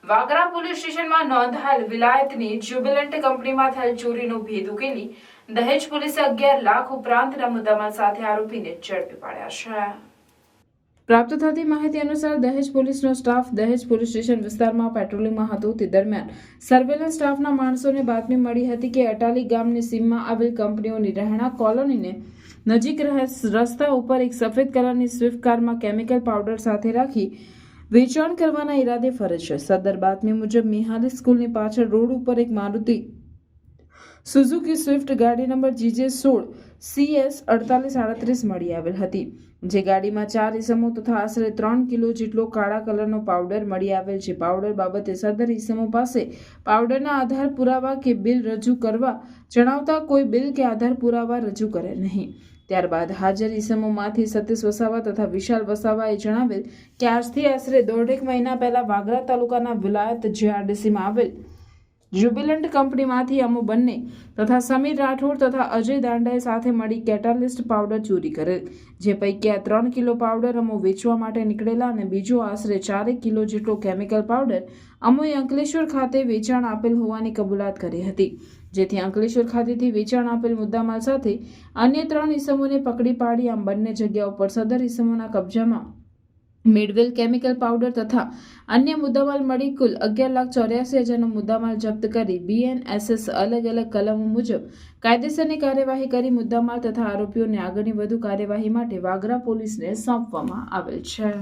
Vagra police સ્ટેશનમાં નોંધાયેલ વિલાયતની Jubilant કંપનીમાં થયેલ ચોરીનો ભેદ ઉકેલી દહેજ પોલીસે 11 લાખ ઉપરાંતના મુદ્દામાલ સાથે આરોપીને ઝડપી પાડ્યા છે। પ્રાપ્ત થતી માહિતી અનુસાર દહેજ પોલીસનો સ્ટાફ દહેજ પોલીસ સ્ટેશન વિસ્તારમાં પેટ્રોલિંગમાં હતો। તે દરમિયાન સર્વેલન્સ સ્ટાફના માણસોને બાતમી મળી હતી કે અટાલી ગામની સીમમાં આવેલ કંપનીઓની રહેણાંક કોલોનીને નજીક રસ્તા ઉપર એક સફેદ કલરની સ્વિફ્ટ કારમાં કેમિકલ પાવડર સાથે રાખી વેચાણ કરવાના ઈરાદે ફરે છે। સદર બાતમી મુજબ મિહાલી સ્કૂલની પાછળ રોડ ઉપર એક મારુતિ સુઝુકી સ્વિફ્ટ ગાડી નંબર GJ16 CS 4838 મળી આવેલ હતી, જે ગાડીમાં 4 ઈસમો તથા આશરે 3 કિલો જેટલો કાળા કલરનો પાવડર મળી આવેલ છે। પાવડર બાબતે સદર ઈસમો પાસે પાવડરના આધાર પુરાવા કે બિલ રજૂ કરવા જણાવતા કોઈ બિલ કે આધાર પુરાવા રજૂ કરે નહીં। ત્યારબાદ હાજર ઈસમોમાંથી સતીશ વસાવા તથા વિશાલ વસાવાએ જણાવેલ કે આજથી આશરે 1.5 મહિના પહેલા વાગરા તાલુકાના વિલાયત JRDCમાં આવેલ જ્યુબિલન્ટ કંપનીમાંથી અમો બંને તથા સમીર રાઠોડ તથા અજય દાંડાએ સાથે મળી કેટાલિસ્ટ પાવડર ચોરી કરેલ, જે પૈકી 3 કિલો પાવડર અમો વેચવા માટે નીકળેલા અને બીજો આશરે 4 કિલો જેટલો કેમિકલ પાવડર અમોએ અંકલેશ્વર ખાતે વેચાણ આપેલ હોવાની કબૂલાત કરી હતી, જેથી અંકલેશ્વર ખાતેથી વેચાણ આપેલ મુદ્દામાલ સાથે અન્ય 3 ઈસમોને પકડી પાડી આમ બંને જગ્યા ઉપર સદર ઈસમોના કબજામાં મેળવેલ કેમિકલ પાવડર તથા અન્ય મુદ્દામાલ મળી કુલ 11,84,000નો મુદ્દામાલ જપ્ત કરી BNSS અલગ અલગ કલમો મુજબ કાયદેસરની કાર્યવાહી કરી મુદ્દામાલ તથા આરોપીઓને આગળની વધુ કાર્યવાહી માટે વાગરા પોલીસને સોંપવામાં આવેલ છે।